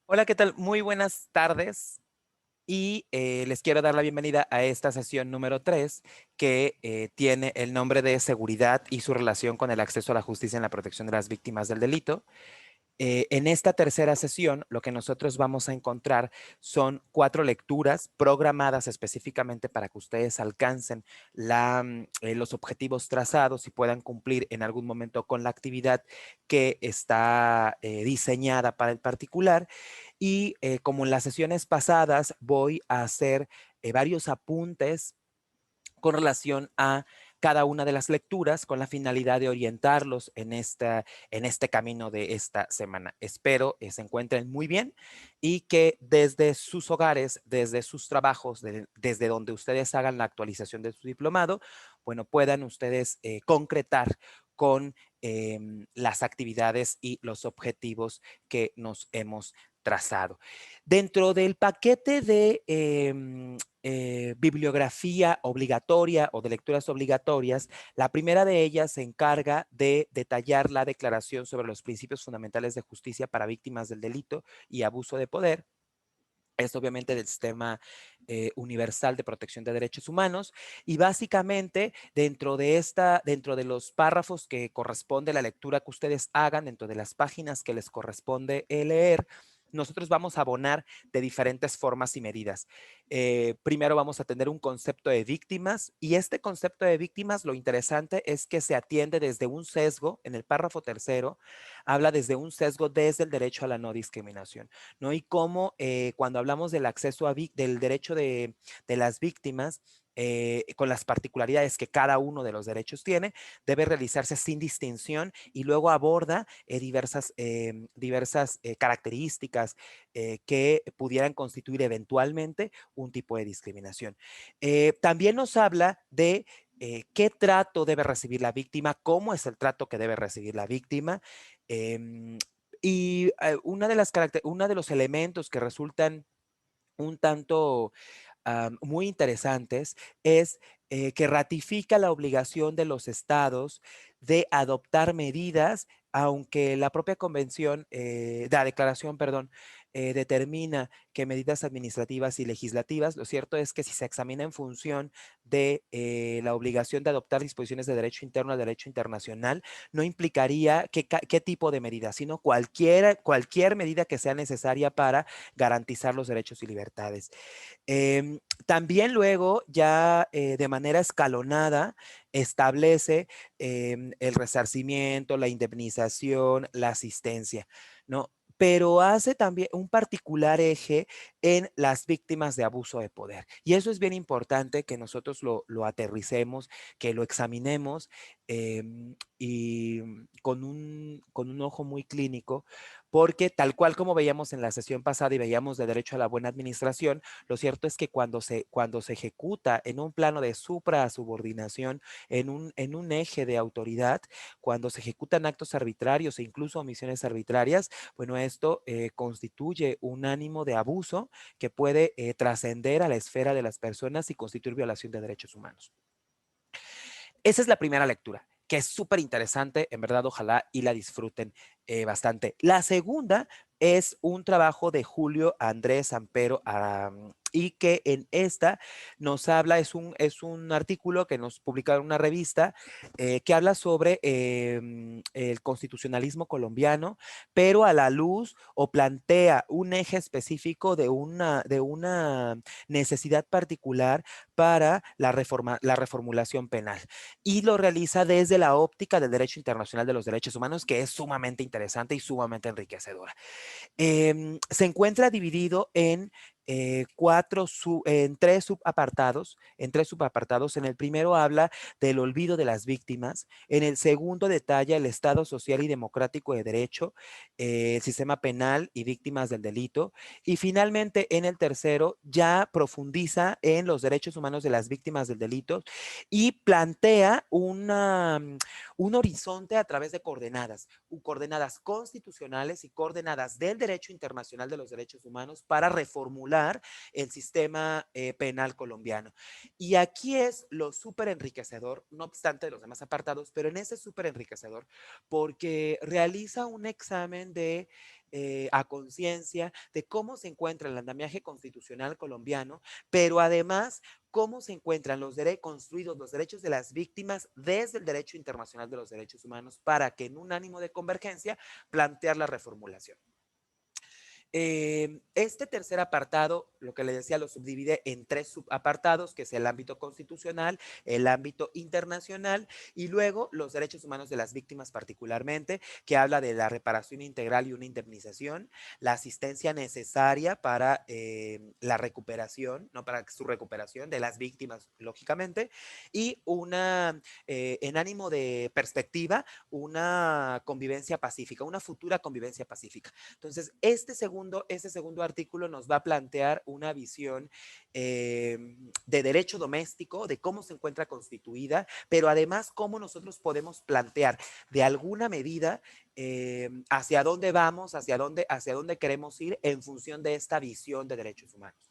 Hola, ¿qué tal? Muy buenas tardes y les quiero dar la bienvenida a esta sesión número 3 que tiene el nombre de seguridad y su relación con el acceso a la justicia en la protección de las víctimas del delito. En esta tercera sesión, lo que nosotros vamos a encontrar son 4 lecturas programadas específicamente para que ustedes alcancen los objetivos trazados y puedan cumplir en algún momento con la actividad que está diseñada para el particular. Y como en las sesiones pasadas, voy a hacer varios apuntes con relación a cada una de las lecturas con la finalidad de orientarlos en este camino de esta semana. Espero se encuentren muy bien y que desde sus hogares, desde sus trabajos, desde donde ustedes hagan la actualización de su diplomado, bueno, puedan ustedes concretar con las actividades y los objetivos que nos hemos trazado. Dentro del paquete de bibliografía obligatoria o de lecturas obligatorias, la primera de ellas se encarga de detallar la Declaración sobre los Principios Fundamentales de Justicia para Víctimas del Delito y Abuso de Poder. Es obviamente del Sistema Universal de Protección de Derechos Humanos, y básicamente dentro de los párrafos que corresponde la lectura que ustedes hagan, dentro de las páginas que les corresponde leer, nosotros vamos a abonar de diferentes formas y medidas. Primero vamos a tener un concepto de víctimas, y este concepto de víctimas, lo interesante es que se atiende desde un sesgo. En el párrafo tercero habla desde un sesgo desde el derecho a la no discriminación, ¿no? Y cómo cuando hablamos del acceso del derecho de las víctimas, con las particularidades que cada uno de los derechos tiene, debe realizarse sin distinción, y luego aborda diversas características que pudieran constituir eventualmente un tipo de discriminación. También nos habla de qué trato debe recibir la víctima, cómo es el trato que debe recibir la víctima. Eh, y uno de los elementos que resultan un tanto muy interesantes es que ratifica la obligación de los estados de adoptar medidas, aunque la propia convención, la declaración, perdón, determina que medidas administrativas y legislativas. Lo cierto es que si se examina en función de la obligación de adoptar disposiciones de derecho interno al derecho internacional, no implicaría qué tipo de medida, sino cualquier medida que sea necesaria para garantizar los derechos y libertades. También luego ya de manera escalonada establece el resarcimiento, la indemnización, la asistencia, ¿no? Pero hace también un particular eje en las víctimas de abuso de poder. Y eso es bien importante que nosotros lo aterricemos, que lo examinemos, y con un ojo muy clínico, porque tal cual como veíamos en la sesión pasada y veíamos de derecho a la buena administración, lo cierto es que cuando se ejecuta en un plano de supra-subordinación, en un eje de autoridad, cuando se ejecutan actos arbitrarios e incluso omisiones arbitrarias, bueno, esto constituye un ánimo de abuso que puede trascender a la esfera de las personas y constituir violación de derechos humanos. Esa es la primera lectura, que es súper interesante, en verdad, ojalá y la disfruten bastante. La segunda es un trabajo de Julio Andrés Ampero, y que en esta nos habla, es un artículo que nos publica en una revista que habla sobre el constitucionalismo colombiano, pero a la luz, o plantea un eje específico de una necesidad particular para la reformulación penal, y lo realiza desde la óptica del derecho internacional de los derechos humanos, que es sumamente interesante y sumamente enriquecedora. Se encuentra dividido en tres subapartados. En el primero habla del olvido de las víctimas. En el segundo detalla el Estado social y democrático de derecho, el sistema penal y víctimas del delito. Y finalmente, en el tercero, ya profundiza en los derechos humanos de las víctimas del delito y plantea un horizonte a través de coordenadas constitucionales y coordenadas del derecho internacional de los derechos humanos para reformular el sistema penal colombiano. Y aquí es lo súper enriquecedor, no obstante de los demás apartados, pero en ese súper enriquecedor, porque realiza un examen de a conciencia de cómo se encuentra el andamiaje constitucional colombiano, pero además cómo se encuentran construidos los derechos de las víctimas desde el derecho internacional de los derechos humanos para que en un ánimo de convergencia plantear la reformulación. Este tercer apartado, lo que le decía, lo subdivide en 3 subapartados, que es el ámbito constitucional, el ámbito internacional y luego los derechos humanos de las víctimas particularmente, que habla de la reparación integral y una indemnización, la asistencia necesaria para la recuperación, no para su recuperación de las víctimas, lógicamente, y en ánimo de perspectiva, una convivencia pacífica, una futura convivencia pacífica. Entonces, este segundo artículo nos va a plantear una visión de derecho doméstico, de cómo se encuentra constituida, pero además cómo nosotros podemos plantear de alguna medida hacia dónde vamos, hacia dónde queremos ir en función de esta visión de derechos humanos.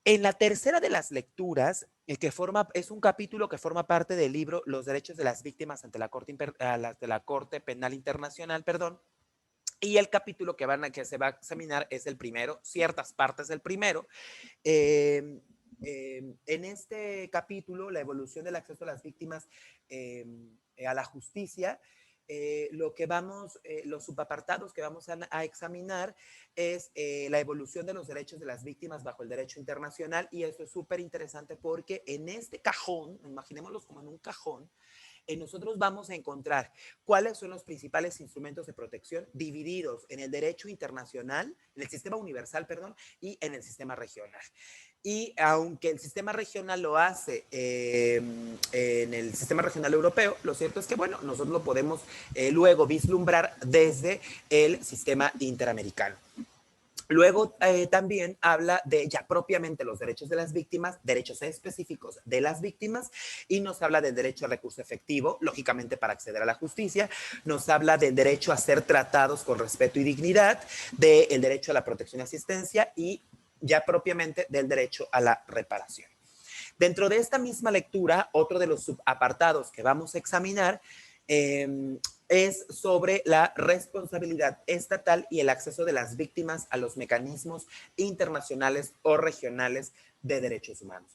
En la tercera de las lecturas, es un capítulo que forma parte del libro Los derechos de las víctimas ante la Corte Penal Internacional, perdón, y el capítulo que se va a examinar es el primero, ciertas partes del primero. Eh, en este capítulo, la evolución del acceso a las víctimas a la justicia, los subapartados que vamos a examinar es la evolución de los derechos de las víctimas bajo el derecho internacional, y esto es súper interesante porque en este cajón, imaginémoslos como en un cajón, nosotros vamos a encontrar cuáles son los principales instrumentos de protección divididos en el derecho internacional, en el sistema universal, perdón, y en el sistema regional. Y aunque el sistema regional lo hace en el sistema regional europeo, lo cierto es que, bueno, nosotros lo podemos luego vislumbrar desde el sistema interamericano. Luego también habla de ya propiamente los derechos de las víctimas, derechos específicos de las víctimas, y nos habla del derecho al recurso efectivo, lógicamente para acceder a la justicia, nos habla del derecho a ser tratados con respeto y dignidad, del derecho a la protección y asistencia y ya propiamente del derecho a la reparación. Dentro de esta misma lectura, otro de los subapartados que vamos a examinar es sobre la responsabilidad estatal y el acceso de las víctimas a los mecanismos internacionales o regionales de derechos humanos.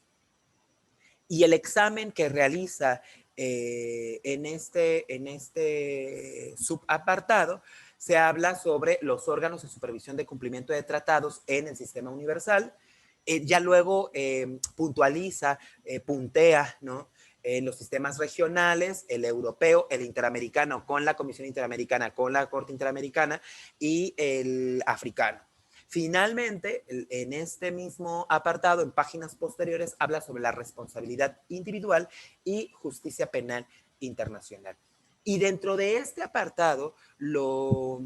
Y el examen que realiza en este subapartado se habla sobre los órganos de supervisión de cumplimiento de tratados en el sistema universal. Ya luego puntualiza, puntea, ¿no?, los sistemas regionales, el europeo, el interamericano con la Comisión Interamericana, con la Corte Interamericana y el africano. Finalmente, en este mismo apartado, en páginas posteriores, habla sobre la responsabilidad individual y justicia penal internacional. Y dentro de este apartado, lo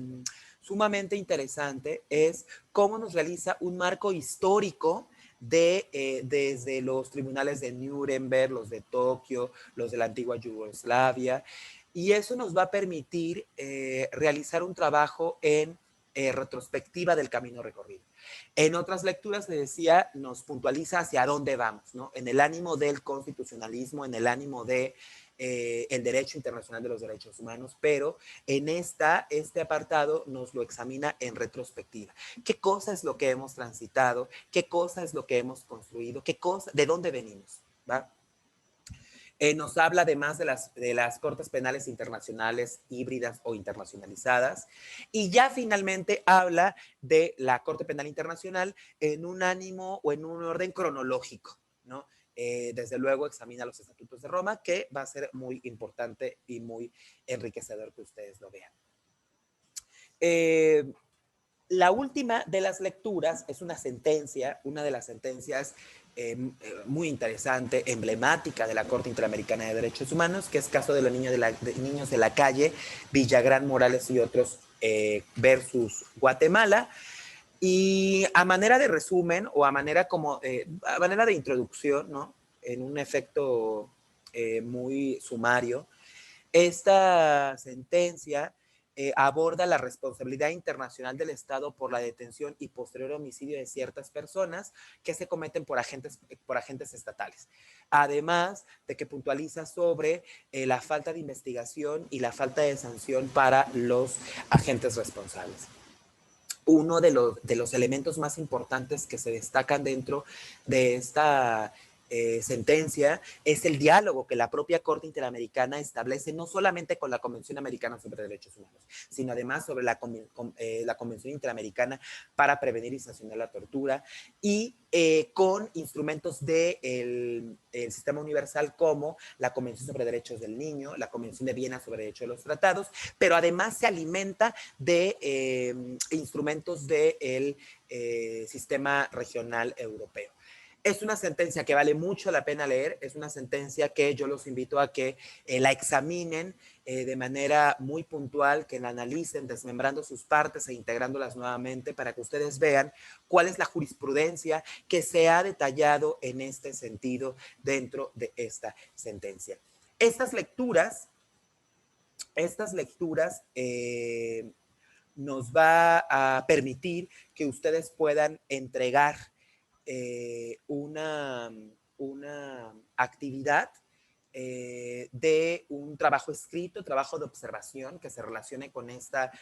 sumamente interesante es cómo nos realiza un marco histórico desde los tribunales de Nuremberg, los de Tokio, los de la antigua Yugoslavia, y eso nos va a permitir realizar un trabajo en retrospectiva del camino recorrido. En otras lecturas, le decía, nos puntualiza hacia dónde vamos, ¿no?, en el ánimo del constitucionalismo, en el ánimo de el derecho internacional de los derechos humanos, pero en este apartado nos lo examina en retrospectiva. ¿Qué cosa es lo que hemos transitado? ¿Qué cosa es lo que hemos construido? ¿De dónde venimos? ¿Va? Nos habla además de las cortes penales internacionales híbridas o internacionalizadas, y ya finalmente habla de la Corte Penal Internacional en un ánimo o en un orden cronológico, ¿no? Desde luego examina los estatutos de Roma, que va a ser muy importante y muy enriquecedor que ustedes lo vean. La última de las lecturas es una de las sentencias muy interesante, emblemática de la Corte Interamericana de Derechos Humanos, que es caso de los niños de la calle, Villagrán, Morales y otros versus Guatemala. Y a manera de resumen o a manera de introducción, ¿no?, en un efecto muy sumario, esta sentencia aborda la responsabilidad internacional del Estado por la detención y posterior homicidio de ciertas personas que se cometen por agentes estatales. Además de que puntualiza sobre la falta de investigación y la falta de sanción para los agentes responsables. uno de los elementos más importantes que se destacan dentro de esta sentencia es el diálogo que la propia Corte Interamericana establece, no solamente con la Convención Americana sobre Derechos Humanos, sino además sobre la Convención Interamericana para Prevenir y Sancionar la Tortura, y con instrumentos del Sistema Universal como la Convención sobre Derechos del Niño, la Convención de Viena sobre Derechos de los Tratados, pero además se alimenta de instrumentos del Sistema Regional Europeo. Es una sentencia que vale mucho la pena leer, es una sentencia que yo los invito a que la examinen de manera muy puntual, que la analicen desmembrando sus partes e integrándolas nuevamente para que ustedes vean cuál es la jurisprudencia que se ha detallado en este sentido dentro de esta sentencia. Estas lecturas nos va a permitir que ustedes puedan entregar una actividad de un trabajo escrito, trabajo de observación que se relacione con esta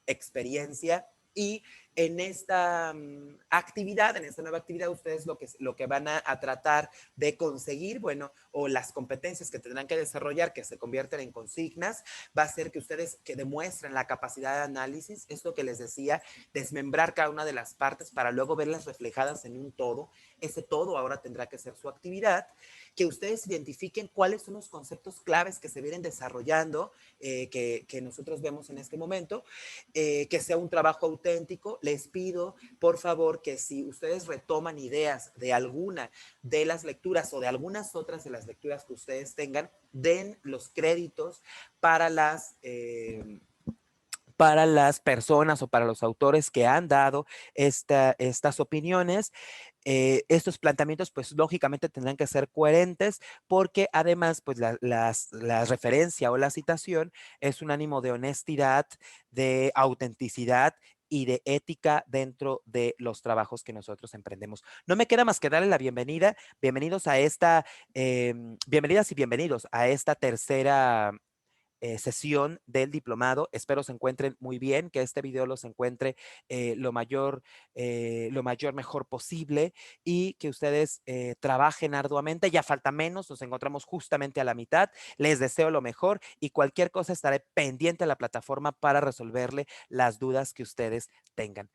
experiencia. Y en esta actividad, en esta nueva actividad, ustedes lo que van a tratar de conseguir, bueno, o las competencias que tendrán que desarrollar, que se convierten en consignas, va a ser que ustedes que demuestren la capacidad de análisis, esto que les decía, desmembrar cada una de las partes para luego verlas reflejadas en un todo. Ese todo ahora tendrá que ser su actividad, que ustedes identifiquen cuáles son los conceptos claves que se vienen desarrollando, que nosotros vemos en este momento, que sea un trabajo auténtico. Les pido, por favor, que si ustedes retoman ideas de alguna de las lecturas o de algunas otras de las lecturas que ustedes tengan, den los créditos para las personas o para los autores que han dado estas opiniones. Estos planteamientos, pues lógicamente tendrán que ser coherentes porque además, pues la referencia o la citación es un ánimo de honestidad, de autenticidad y de ética dentro de los trabajos que nosotros emprendemos. No me queda más que darle la bienvenida. Bienvenidos a bienvenidas y bienvenidos a esta tercera sesión del diplomado. Espero se encuentren muy bien, que este video los encuentre lo mayor mejor posible y que ustedes trabajen arduamente. Ya falta menos, nos encontramos justamente a la mitad. Les deseo lo mejor y cualquier cosa estaré pendiente a la plataforma para resolverle las dudas que ustedes tengan.